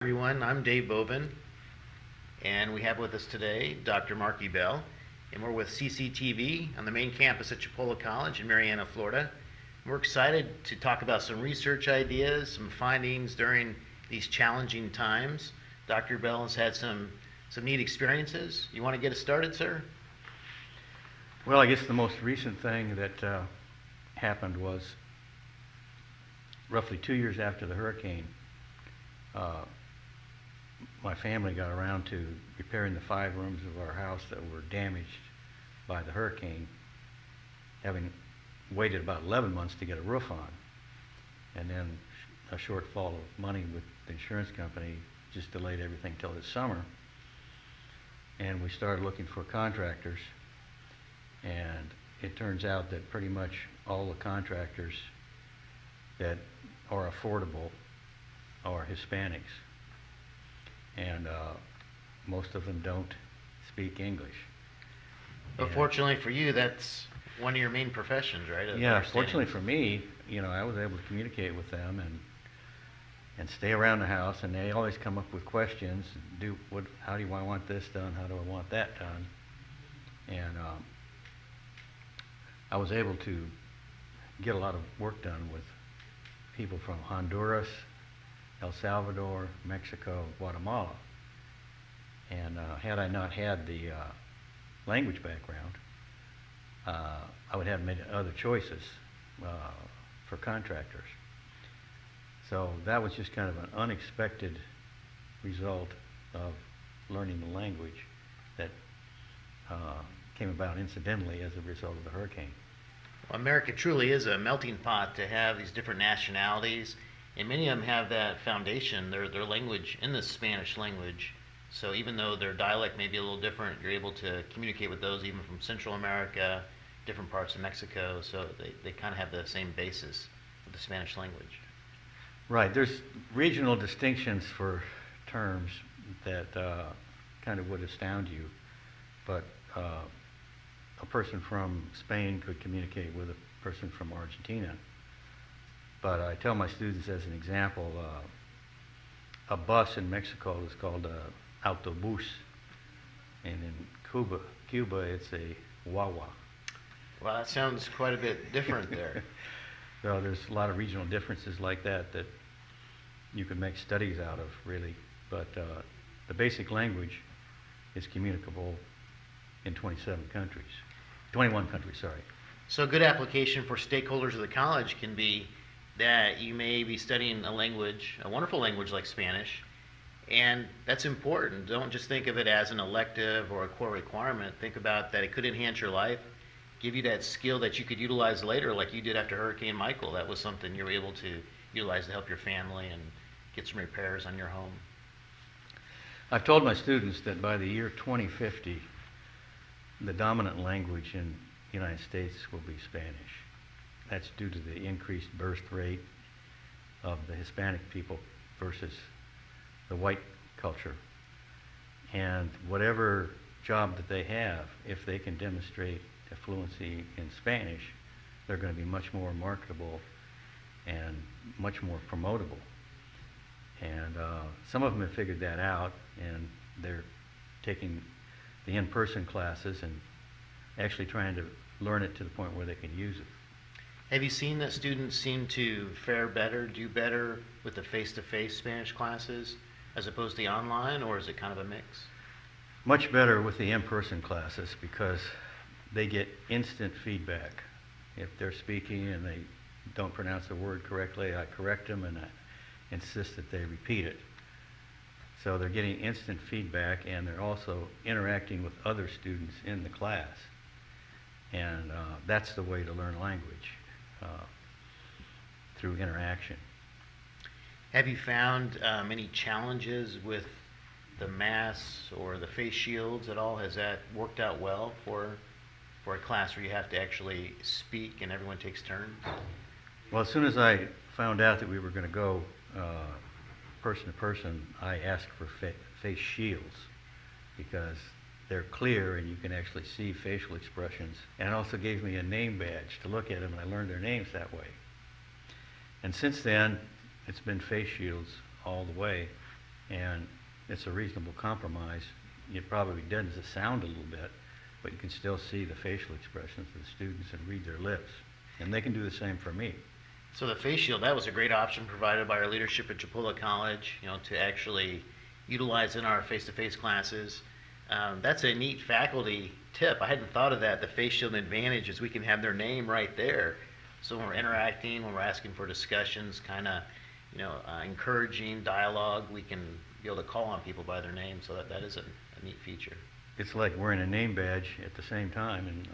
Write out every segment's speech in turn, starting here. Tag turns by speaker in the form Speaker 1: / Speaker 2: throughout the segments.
Speaker 1: Everyone, I'm Dave Bouvin, and we have with us today Dr. Mark Ebel, and we're with CCTV on the main campus at Chipola College in Marianna, Florida. We're excited to talk about some research ideas, some findings during these challenging times. Dr. Ebel has had some neat experiences. You want to get us started, sir?
Speaker 2: Well, I guess the most recent thing that happened was roughly 2 years after the hurricane. My family got around to repairing the 5 rooms of our house that were damaged by the hurricane, having waited about 11 months to get a roof on. And then a shortfall of money with the insurance company just delayed everything till this summer. And we started looking for contractors, and it turns out that pretty much all the contractors that are affordable are Hispanics, and most of them don't speak English.
Speaker 1: But fortunately for you, that's one of your main professions, right?
Speaker 2: Yeah, fortunately for me, I was able to communicate with them and stay around the house, and they always come up with questions. How do I want this done? How do I want that done? And I was able to get a lot of work done with people from Honduras, El Salvador, Mexico, Guatemala. And had I not had the language background, I would have made other choices for contractors. So that was just kind of an unexpected result of learning the language that came about incidentally as a result of the hurricane.
Speaker 1: Well, America truly is a melting pot to have these different nationalities, and many of them have that foundation, their language in the Spanish language. So even though their dialect may be a little different, you're able to communicate with those even from Central America, different parts of Mexico, so they kind of have the same basis of the Spanish language.
Speaker 2: Right, there's regional distinctions for terms that kind of would astound you, but a person from Spain could communicate with a person from Argentina. But I tell my students as an example, a bus in Mexico is called a autobús, and in Cuba it's a guagua.
Speaker 1: Well, that sounds quite a bit different there.
Speaker 2: So there's a lot of regional differences like that you can make studies out of, really. But the basic language is communicable in 21 countries, sorry.
Speaker 1: So a good application for stakeholders of the college can be that you may be studying a language, a wonderful language like Spanish, and that's important. Don't just think of it as an elective or a core requirement. Think about that it could enhance your life, give you that skill that you could utilize later, like you did after Hurricane Michael. That was something you were able to utilize to help your family and get some repairs on your home.
Speaker 2: I've told my students that by the year 2050, the dominant language in the United States will be Spanish. That's due to the increased birth rate of the Hispanic people versus the white culture. And whatever job that they have, if they can demonstrate a fluency in Spanish, they're going to be much more marketable and much more promotable. And some of them have figured that out, and they're taking the in-person classes and actually trying to learn it to the point where they can use it.
Speaker 1: Have you seen that students seem to fare better, do better with the face-to-face Spanish classes as opposed to the online, or is it kind of a mix?
Speaker 2: Much better with the in-person classes because they get instant feedback. If they're speaking and they don't pronounce a word correctly, I correct them and I insist that they repeat it. So they're getting instant feedback, and they're also interacting with other students in the class. And that's the way to learn language, through interaction.
Speaker 1: Have you found any challenges with the masks or the face shields at all? Has that worked out well for a class where you have to actually speak and everyone takes turns?
Speaker 2: Well, as soon as I found out that we were going to go person to person, I asked for face shields because they're clear and you can actually see facial expressions. And it also gave me a name badge to look at them, and I learned their names that way. And since then, it's been face shields all the way. and it's a reasonable compromise. It probably deadens the sound a little bit, but you can still see the facial expressions of the students and read their lips. And they can do the same for me.
Speaker 1: So the face shield, that was a great option provided by our leadership at Chipola College, to actually utilize in our face-to-face classes. That's a neat faculty tip. I hadn't thought of that. The face shield advantage is we can have their name right there. So when we're interacting, when we're asking for discussions, kind of, encouraging dialogue, we can be able to call on people by their name. So that is a neat feature.
Speaker 2: It's like wearing a name badge at the same time, and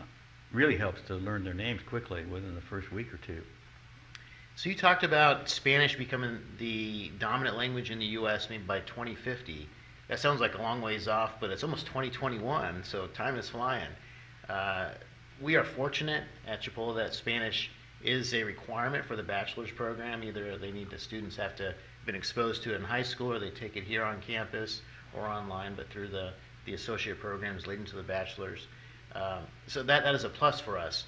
Speaker 2: really helps to learn their names quickly within the first week or two.
Speaker 1: So you talked about Spanish becoming the dominant language in the U.S. maybe by 2050. That sounds like a long ways off, but it's almost 2021, so time is flying. We are fortunate at Chipola that Spanish is a requirement for the bachelor's program. Either the students have to have been exposed to it in high school, or they take it here on campus or online, but through the associate programs leading to the bachelor's. So that is a plus for us.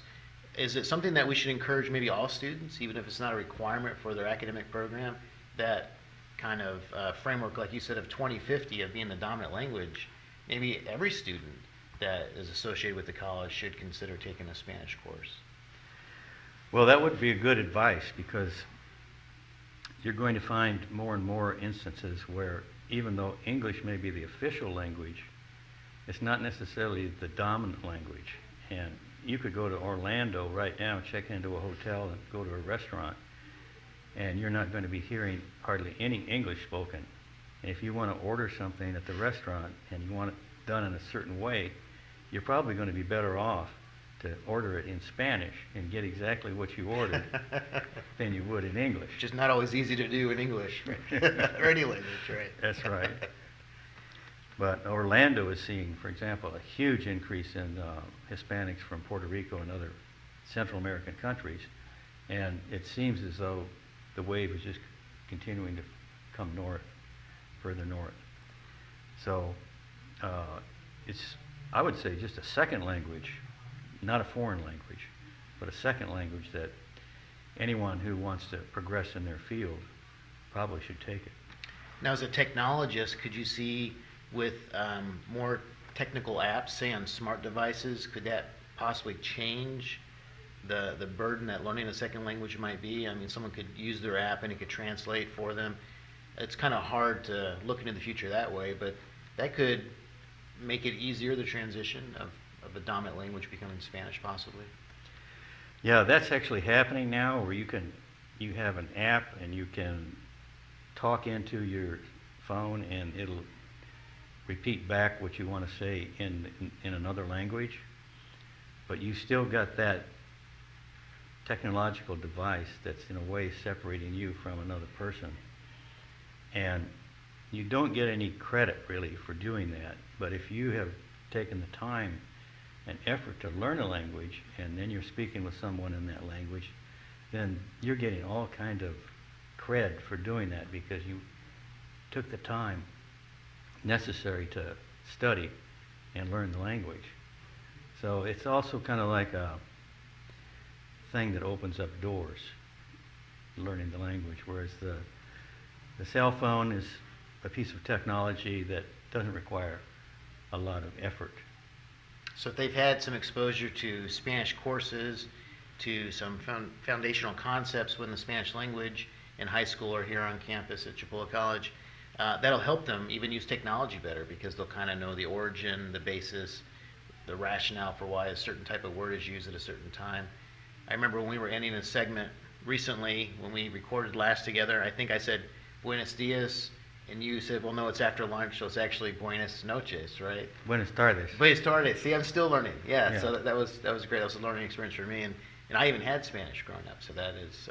Speaker 1: Is it something that we should encourage maybe all students, even if it's not a requirement for their academic program, that kind of framework, like you said, of 2050 of being the dominant language, maybe every student that is associated with the college should consider taking a Spanish course?
Speaker 2: Well, that would be a good advice, because you're going to find more and more instances where even though English may be the official language, it's not necessarily the dominant language. And you could go to Orlando right now, check into a hotel and go to a restaurant, and you're not going to be hearing hardly any English spoken. And if you want to order something at the restaurant and you want it done in a certain way, you're probably going to be better off to order it in Spanish and get exactly what you ordered than you would in English.
Speaker 1: Which is not always easy to do in English, right? Or any language, right?
Speaker 2: That's right. But Orlando is seeing, for example, a huge increase in Hispanics from Puerto Rico and other Central American countries, and it seems as though the wave is just continuing to come north, further north. So it's, I would say, just a second language, not a foreign language, but a second language that anyone who wants to progress in their field probably should take it.
Speaker 1: Now, as a technologist, could you see with more technical apps, say on smart devices, could that possibly change the burden that learning a second language might be? I mean, someone could use their app and it could translate for them. It's kind of hard to look into the future that way, but that could make it easier, the transition of the dominant language becoming Spanish, possibly.
Speaker 2: Yeah, that's actually happening now, where you have an app and you can talk into your phone and it'll repeat back what you want to say in another language, but you still got that technological device that's in a way separating you from another person. And you don't get any credit really for doing that, but if you have taken the time and effort to learn a language and then you're speaking with someone in that language, then you're getting all kind of cred for doing that, because you took the time necessary to study and learn the language. So it's also kind of like a thing that opens up doors, learning the language, whereas the cell phone is a piece of technology that doesn't require a lot of effort.
Speaker 1: So if they've had some exposure to Spanish courses, to some foundational concepts within the Spanish language in high school or here on campus at Chipola College, that'll help them even use technology better, because they'll kind of know the origin, the basis, the rationale for why a certain type of word is used at a certain time. I remember when we were ending a segment recently, when we recorded last together, I think I said Buenos Dias, and you said, well, no, it's after lunch, so it's actually Buenas noches, right?
Speaker 2: Buenas tardes.
Speaker 1: Buenas tardes. See, I'm still learning. Yeah.
Speaker 2: Yeah.
Speaker 1: So that was great. That was a learning experience for me, and I even had Spanish growing up, so that is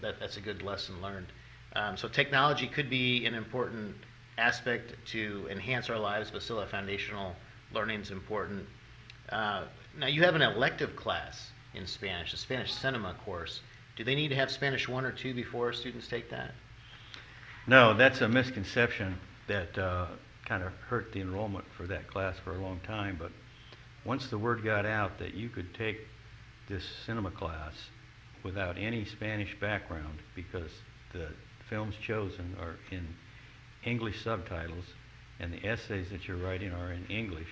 Speaker 1: that's a good lesson learned. So technology could be an important aspect to enhance our lives, but still that foundational learning is important. Now, you have an elective class in Spanish, a Spanish cinema course. Do they need to have Spanish 1 or 2 before students take that?
Speaker 2: No, that's a misconception that kind of hurt the enrollment for that class for a long time. But once the word got out that you could take this cinema class without any Spanish background, because the films chosen are in English subtitles, and the essays that you're writing are in English.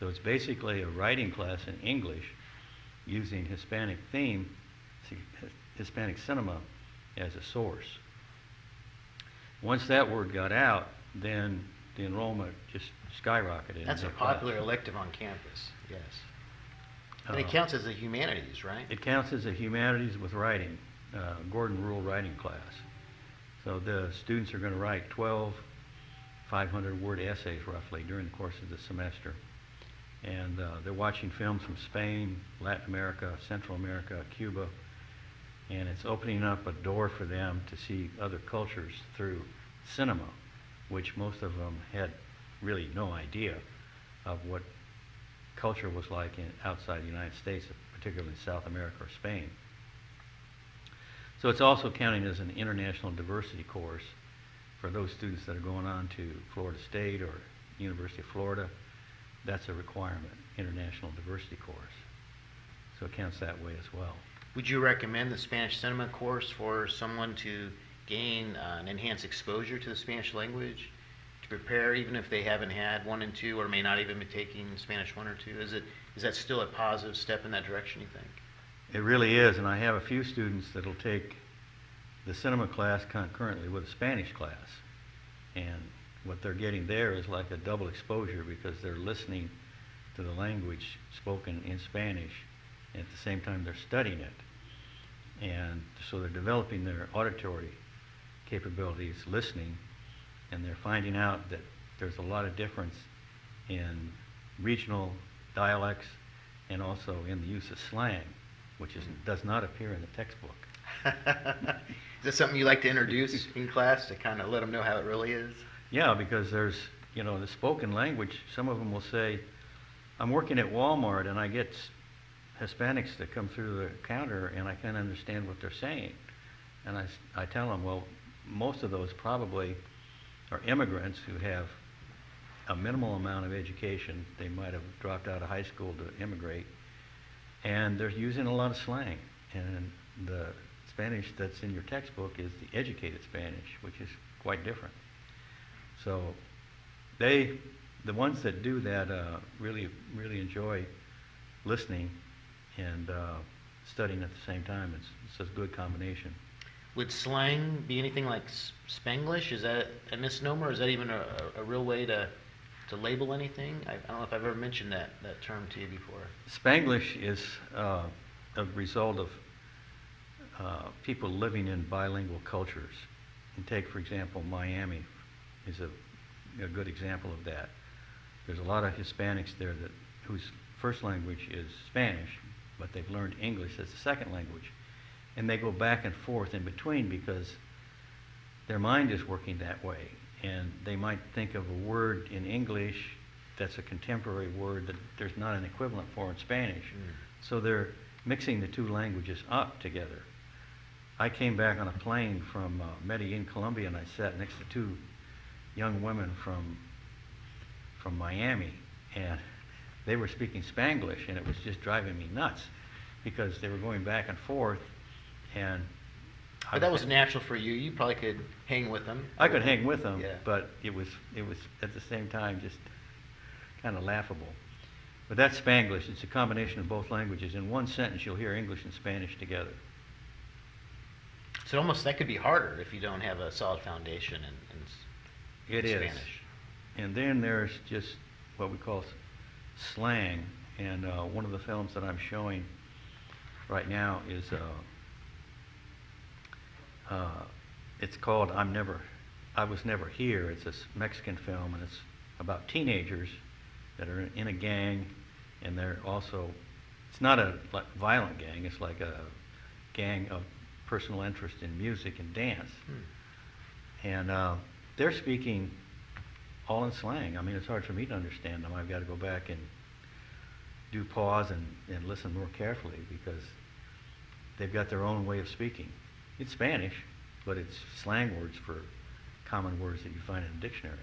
Speaker 2: So it's basically a writing class in English using Hispanic theme, Hispanic cinema as a source. Once that word got out, then the enrollment just skyrocketed.
Speaker 1: That's
Speaker 2: in
Speaker 1: a
Speaker 2: that
Speaker 1: popular
Speaker 2: class.
Speaker 1: elective on campus, yes. And it counts as a humanities, right?
Speaker 2: It counts as a humanities with writing, Gordon Rule writing class. So the students are going to write 12 500-word essays roughly during the course of the semester. And they're watching films from Spain, Latin America, Central America, Cuba, and it's opening up a door for them to see other cultures through cinema, which most of them had really no idea of what culture was like outside the United States, particularly South America or Spain. So it's also counting as an international diversity course for those students that are going on to Florida State or University of Florida. That's a requirement, international diversity course. So it counts that way as well.
Speaker 1: Would you recommend the Spanish cinema course for someone to gain an enhanced exposure to the Spanish language, to prepare even if they haven't had 1 and 2 or may not even be taking Spanish 1 or 2? Is that still a positive step in that direction, you think?
Speaker 2: It really is, and I have a few students that'll take the cinema class concurrently with a Spanish class. And what they're getting there is like a double exposure because they're listening to the language spoken in Spanish, and at the same time they're studying it. And so they're developing their auditory capabilities, listening, and they're finding out that there's a lot of difference in regional dialects and also in the use of slang, which does not appear in the textbook.
Speaker 1: Is that something you like to introduce in class to kind of let them know how it really is?
Speaker 2: Yeah, because there's, the spoken language, some of them will say, I'm working at Walmart and I get Hispanics that come through the counter and I can't understand what they're saying. And I tell them, well, most of those probably are immigrants who have a minimal amount of education. They might have dropped out of high school to immigrate, and they're using a lot of slang. And the Spanish that's in your textbook is the educated Spanish, which is quite different. So the ones that do that really enjoy listening and studying at the same time. It's a good combination.
Speaker 1: Would slang be anything like Spanglish? Is that a misnomer? Is that even a real way to label anything? I don't know if I've ever mentioned that term to you before.
Speaker 2: Spanglish is a result of people living in bilingual cultures. And take, for example, Miami is a good example of that. There's a lot of Hispanics there whose first language is Spanish, but they've learned English as a second language. And they go back and forth in between because their mind is working that way. And they might think of a word in English that's a contemporary word that there's not an equivalent for in Spanish. So they're mixing the two languages up together. I came back on a plane from Medellin, Colombia, and I sat next to two young women from Miami, and they were speaking Spanglish, and it was just driving me nuts because they were going back and forth. And
Speaker 1: But that was natural for you. You probably could hang with them.
Speaker 2: I could hang with them,
Speaker 1: Yeah.
Speaker 2: but it was at the same time just kind of laughable. But that's Spanglish. It's a combination of both languages. In one sentence, you'll hear English and Spanish together.
Speaker 1: So almost that could be harder if you don't have a solid foundation in
Speaker 2: It is.
Speaker 1: Spanish.
Speaker 2: And then there's just what we call slang. And one of the films that I'm showing right now is it's called I Was Never Here. It's a Mexican film, and it's about teenagers that are in a gang, and they're also, it's not a violent gang, it's like a gang of personal interest in music and dance. And they're speaking all in slang. I mean, it's hard for me to understand them. I've got to go back and do pause and listen more carefully because they've got their own way of speaking. It's Spanish, but it's slang words for common words that you find in a dictionary.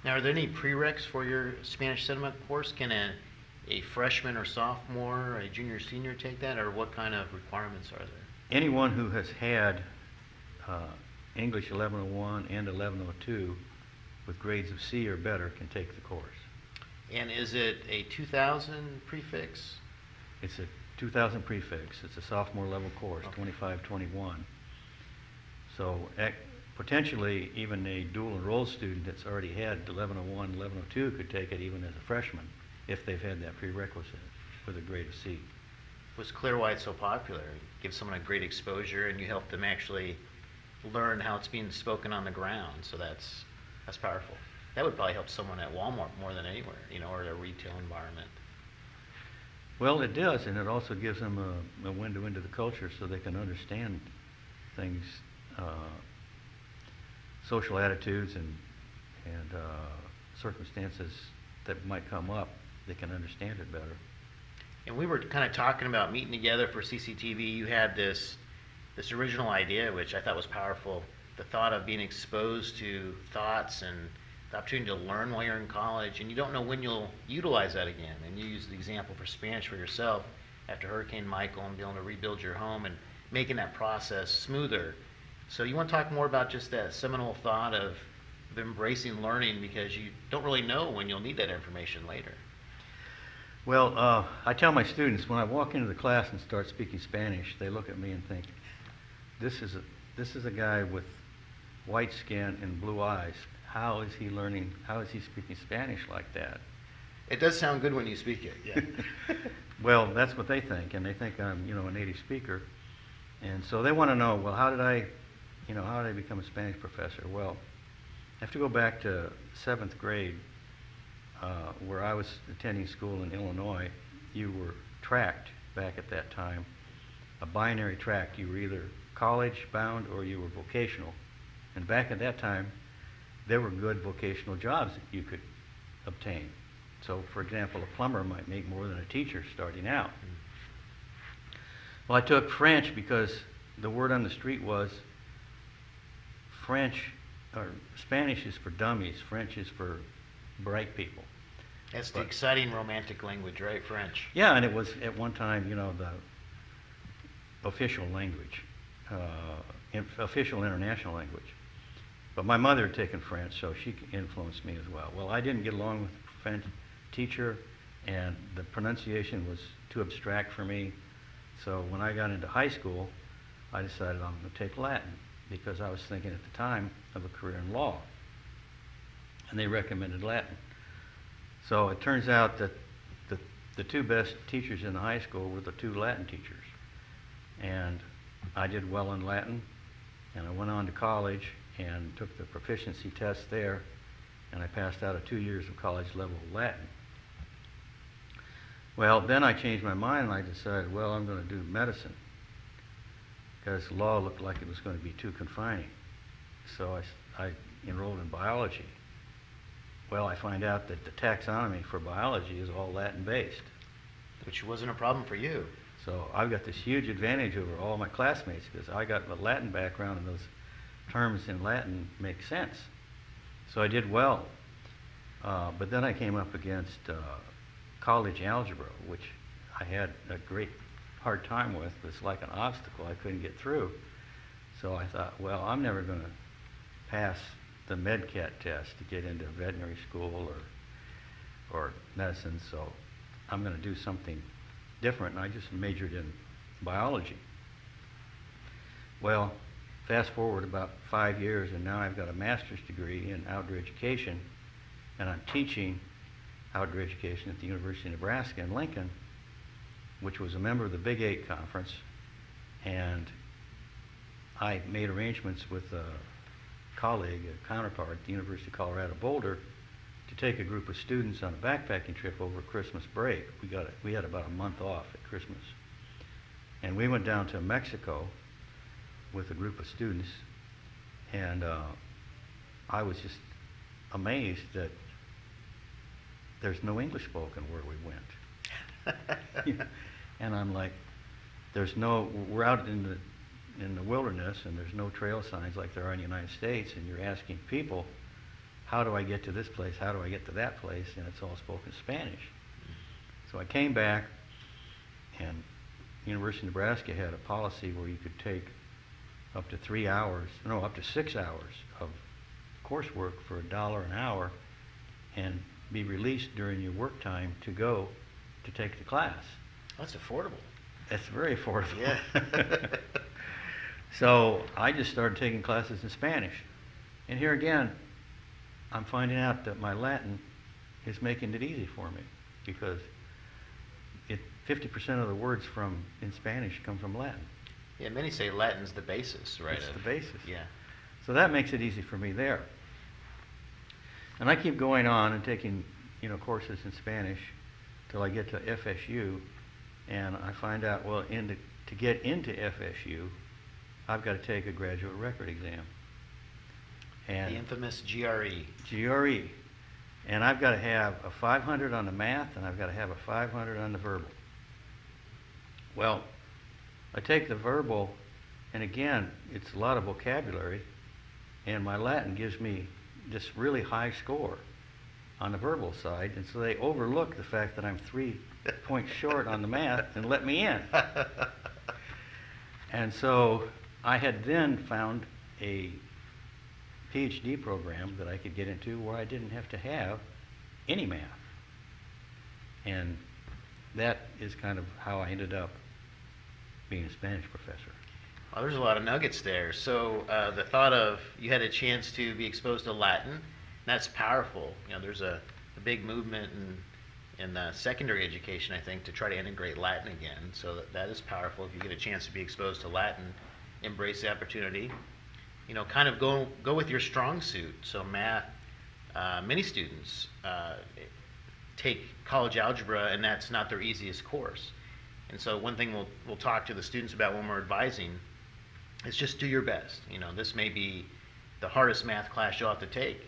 Speaker 1: Now, are there any prereqs for your Spanish cinema course? Can a freshman or sophomore, a junior or senior take that, or what kind of requirements are there?
Speaker 2: Anyone who has had English 1101 and 1102 with grades of C or better can take the course.
Speaker 1: And is it a 2000 prefix?
Speaker 2: It's a 2000 prefix. It's a sophomore level course,
Speaker 1: Okay.
Speaker 2: 25-21. So potentially even a dual enrolled student that's already had 1101, 1102 could take it even as a freshman if they've had that prerequisite with a grade of C.
Speaker 1: Was clear why it's so popular. It gives someone a great exposure, and you help them actually learn how it's being spoken on the ground. So that's powerful. That would probably help someone at Walmart more than anywhere, or a retail environment.
Speaker 2: Well, it does, and it also gives them a window into the culture so they can understand things, social attitudes and circumstances that might come up. They can understand it better.
Speaker 1: And we were kind of talking about meeting together for CCTV. You had this original idea, which I thought was powerful. The thought of being exposed to thoughts and the opportunity to learn while you're in college, and you don't know when you'll utilize that again. And you used the example for Spanish for yourself after Hurricane Michael and being able to rebuild your home and making that process smoother. So you want to talk more about just that seminal thought of embracing learning, because you don't really know when you'll need that information later.
Speaker 2: Well, I tell my students when I walk into the class and start speaking Spanish, they look at me and think, this is a guy with white skin and blue eyes. How is he learning? How is he speaking Spanish like that?
Speaker 1: It does sound good when you speak it, yeah.
Speaker 2: Well, that's what they think, and they think I'm, a native speaker. And so they want to know, well, how did I become a Spanish professor? Well, I have to go back to 7th grade, where I was attending school in Illinois. You were tracked back at that time, a binary track. You were either college bound or you were vocational. And back at that time, there were good vocational jobs that you could obtain. So, for example, a plumber might make more than a teacher starting out. Well, I took French because the word on the street was French, or Spanish is for dummies, French is for bright people.
Speaker 1: That's the exciting romantic language, right? French.
Speaker 2: Yeah, and it was at one time, the official language, official international language. But my mother had taken French, so she influenced me as well. Well, I didn't get along with the French teacher, and the pronunciation was too abstract for me. So when I got into high school, I decided I'm going to take Latin, because I was thinking at the time of a career in law, and they recommended Latin. So it turns out that the two best teachers in the high school were the two Latin teachers. And I did well in Latin, and I went on to college and took the proficiency test there, and I passed out of 2 years of college level Latin. Well, then I changed my mind and I decided, well, I'm going to do medicine, because law looked like it was going to be too confining. So I enrolled in biology. Well, I find out that the taxonomy for biology is all Latin-based.
Speaker 1: Which wasn't a problem for you.
Speaker 2: So I've got this huge advantage over all my classmates, because I got a Latin background and those terms in Latin make sense. So I did well. But then I came up against college algebra, which I had a great hard time with. It was like an obstacle I couldn't get through. So I thought, well, I'm never going to pass the MedCat test to get into veterinary school or medicine, so I'm going to do something different, and I just majored in biology. Well, fast forward about 5 years, and now I've got a master's degree in outdoor education, and I'm teaching outdoor education at the University of Nebraska in Lincoln, which was a member of the Big 8 conference, and I made arrangements with a colleague, a counterpart at the University of Colorado Boulder, to take a group of students on a backpacking trip over Christmas break. We had about a month off at Christmas, and we went down to Mexico with a group of students, and I was just amazed that there's no English spoken where we went. And I'm like, we're out in the wilderness, and there's no trail signs like there are in the United States, and you're asking people, how do I get to this place, how do I get to that place, and it's all spoken Spanish. So I came back, and University of Nebraska had a policy where you could take up to 6 hours of coursework for $1 an hour and be released during your work time to go to take the class.
Speaker 1: That's affordable.
Speaker 2: That's very affordable.
Speaker 1: Yeah.
Speaker 2: So I just started taking classes in Spanish. And here again, I'm finding out that my Latin is making it easy for me, because 50% of the words in Spanish come from Latin.
Speaker 1: Yeah, many say Latin's the basis, right?
Speaker 2: It's the basis.
Speaker 1: Yeah.
Speaker 2: So that makes it easy for me there. And I keep going on and taking, courses in Spanish till I get to FSU, and I find out, well, to get into FSU, I've got to take a graduate record exam. And
Speaker 1: The infamous GRE.
Speaker 2: GRE. And I've got to have a 500 on the math, and I've got to have a 500 on the verbal. Well, I take the verbal, and again, it's a lot of vocabulary, and my Latin gives me this really high score on the verbal side, and so they overlook the fact that I'm 3 points short on the math and let me in. And so I had then found a PhD program that I could get into where I didn't have to have any math. And that is kind of how I ended up being a Spanish professor.
Speaker 1: Well, there's a lot of nuggets there. So the thought of you had a chance to be exposed to Latin, that's powerful. There's a big movement in secondary education, I think, to try to integrate Latin again. So that is powerful. If you get a chance to be exposed to Latin, embrace the opportunity. Kind of go with your strong suit. So math, many students take college algebra, and that's not their easiest course. And so one thing we'll talk to the students about when we're advising is just do your best. This may be the hardest math class you'll have to take.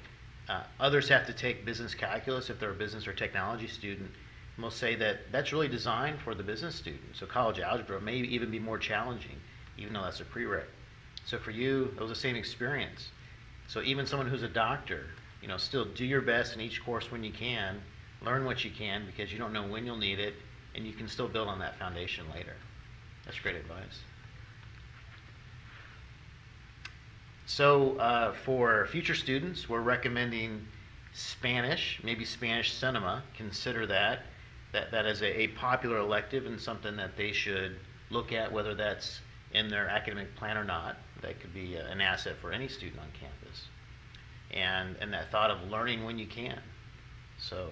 Speaker 1: Others have to take business calculus if they're a business or technology student. And we'll say that that's really designed for the business student. So college algebra may even be more challenging, even though that's a prereq. So for you, it was the same experience. So even someone who's a doctor, still do your best in each course when you can, learn what you can, because you don't know when you'll need it, and you can still build on that foundation later. That's great advice. So for future students, we're recommending Spanish, maybe Spanish cinema. Consider that as a popular elective and something that they should look at, whether that's in their academic plan or not. That could be an asset for any student on campus. And that thought of learning when you can. So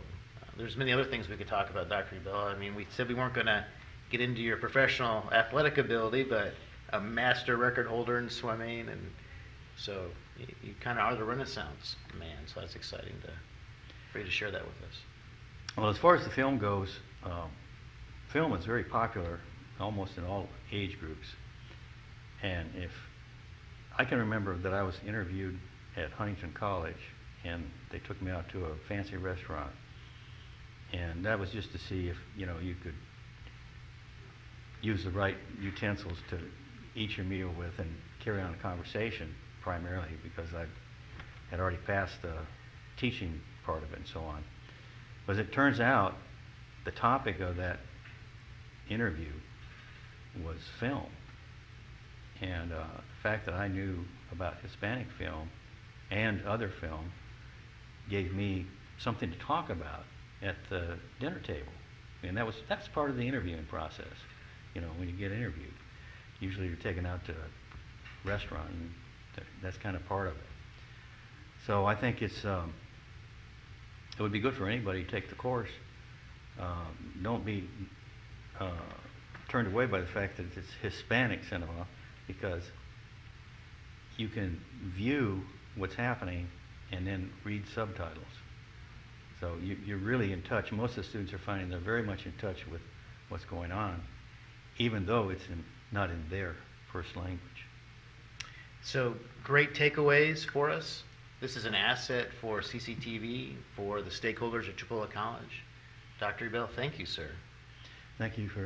Speaker 1: there's many other things we could talk about, Dr. Ebel. I mean, we said we weren't going to get into your professional athletic ability, but a master record holder in swimming, and so you kind of are the Renaissance man. So that's exciting for you to share that with us.
Speaker 2: Well, as far as the film goes, film is very popular almost in all age groups. And if I can remember that I was interviewed at Huntington College, and they took me out to a fancy restaurant, and that was just to see if you could use the right utensils to eat your meal with and carry on a conversation, primarily because I had already passed the teaching part of it and so on. But as it turns out, the topic of that interview was film. And the fact that I knew about Hispanic film and other film gave me something to talk about at the dinner table. And that's part of the interviewing process. When you get interviewed, usually you're taken out to a restaurant, and that's kind of part of it. So I think it would be good for anybody to take the course. Don't be turned away by the fact that it's Hispanic cinema, because you can view what's happening and then read subtitles. So you're really in touch. Most of the students are finding they're very much in touch with what's going on, even though it's not in their first language.
Speaker 1: So great takeaways for us. This is an asset for CCTV, for the stakeholders at Chipola College. Dr. Ebel, thank you, sir.
Speaker 2: Thank you for